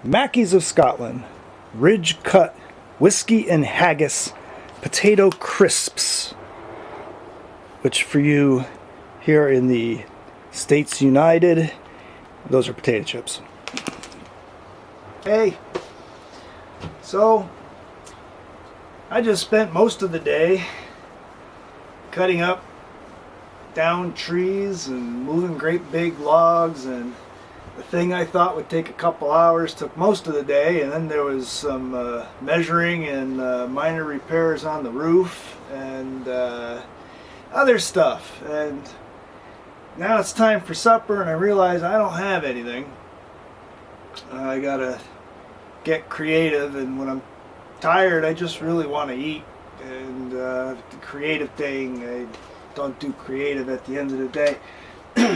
Mackies of Scotland, ridge cut, whiskey and haggis, potato crisps, which for you here in the States United, those are potato chips. Hey, so I just spent most of the day cutting up down trees and moving great big logs, and the thing I thought would take a couple hours took most of the day, and then there was some measuring and minor repairs on the roof and other stuff. And now it's time for supper, and I realize I don't have anything. I gotta get creative, and when I'm tired I just really want to eat, and the creative thing, I don't do creative at the end of the day.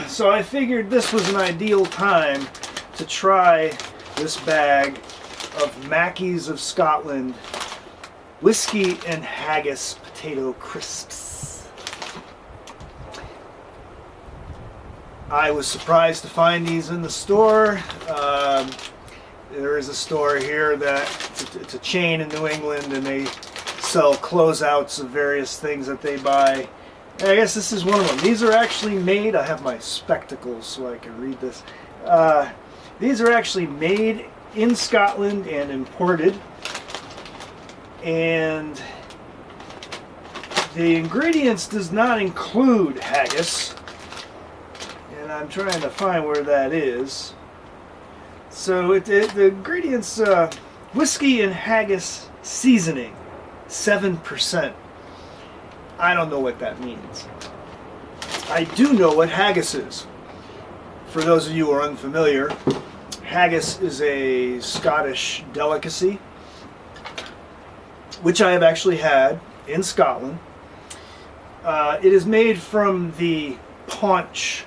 So I figured this was an ideal time to try this bag of Mackies of Scotland whiskey and haggis potato crisps. I was surprised to find these in the store. There is a store here that it's a chain in New England, and they sell closeouts of various things that they buy. And I guess this is one of them. These are actually made, I have my spectacles so I can read this. These are actually made in Scotland and imported. And the ingredients does not include haggis. And I'm trying to find where that is. So the ingredients, whiskey and haggis seasoning, 7%. I don't know what that means. I do know what haggis is. For those of you who are unfamiliar, haggis is a Scottish delicacy, which I have actually had in Scotland. It is made from the paunch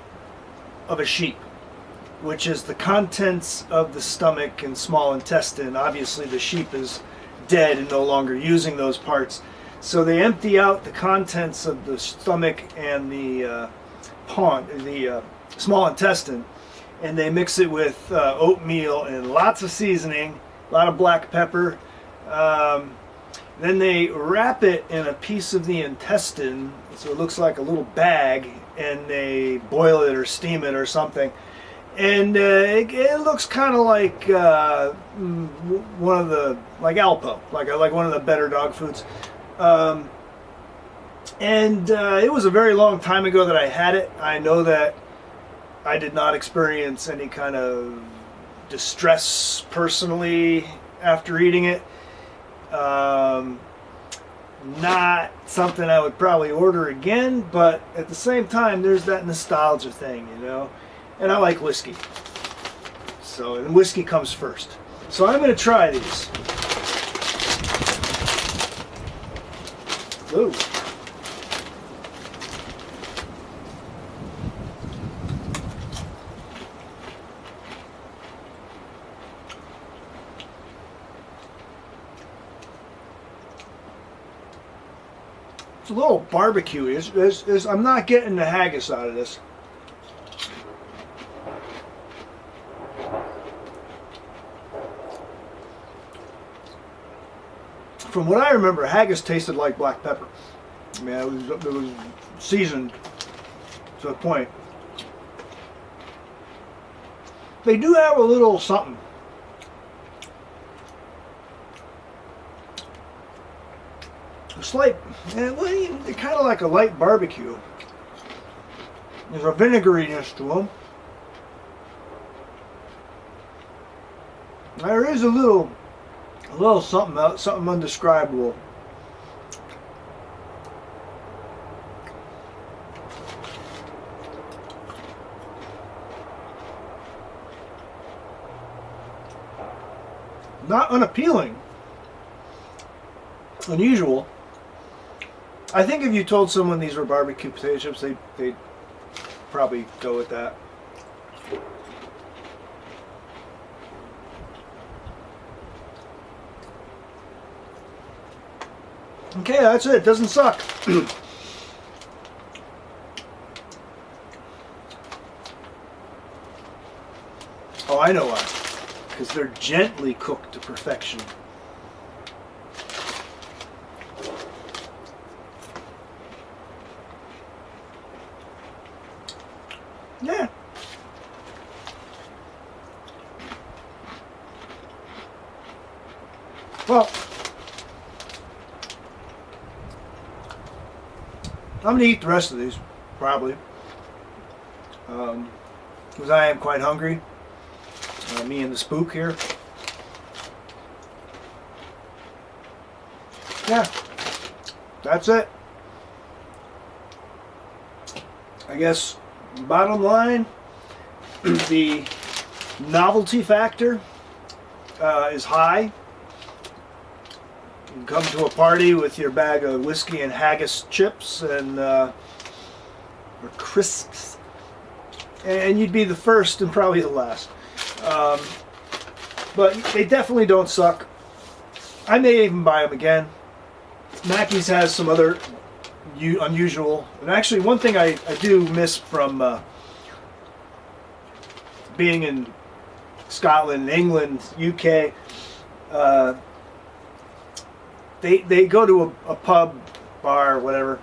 of a sheep, which is the contents of the stomach and small intestine. Obviously the sheep is dead and no longer using those parts. So they empty out the contents of the stomach and the small intestine, and they mix it with oatmeal and lots of seasoning, a lot of black pepper. Then they wrap it in a piece of the intestine, so it looks like a little bag, and they boil it or steam it or something. And it looks kind of like one of the, like Alpo, like one of the better dog foods. It was a very long time ago that I had it. I know that I did not experience any kind of distress personally after eating it. Not something I would probably order again, but at the same time there's that nostalgia thing, you know, and I like whiskey, so, and whiskey comes first. So I'm going to try these. Ooh. It's a little barbecue. I'm not getting the haggis out of this. From what I remember, haggis tasted like black pepper. I mean, it was seasoned to a point. They do have a little something. A slight, kind of like a light barbecue. There's a vinegariness to them. There is a little something undescribable. Not unappealing. Unusual. I think if you told someone these were barbecue potato chips, they'd probably go with that. Okay, that's it. It doesn't suck. Oh, I know why. because they're gently cooked to perfection. Yeah. Well, I'm going to eat the rest of these, probably. Because I am quite hungry. Me and the spook here. Yeah, that's it. I guess, bottom line, the novelty factor is high. You can come to a party with your bag of whiskey and haggis chips and or crisps, and you'd be the first and probably the last. But they definitely don't suck. I may even buy them again. Mackies has some other unusual, and actually one thing I do miss from being in Scotland, England, UK, they go to a pub, bar, whatever,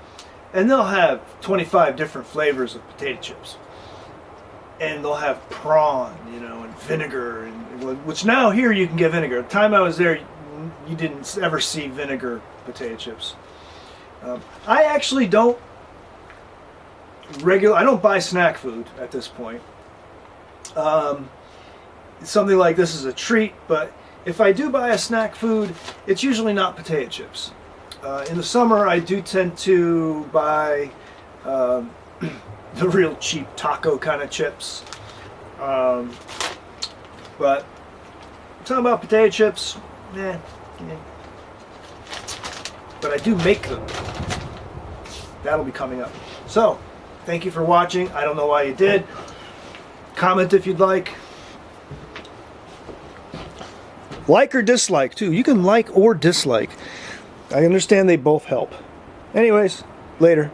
and they'll have 25 different flavors of potato chips. And they'll have prawn, you know, and vinegar, and which now here you can get vinegar. The time I was there, you didn't ever see vinegar potato chips. I actually don't I don't buy snack food at this point. Something like this is a treat, but if I do buy a snack food, it's usually not potato chips. In the summer, I do tend to buy the real cheap taco kind of chips. But talking about potato chips, yeah. But I do make them. That'll be coming up. So, thank you for watching. I don't know why you did. Comment if you'd like. Like or dislike, too. You can like or dislike. I understand they both help. Anyways, later.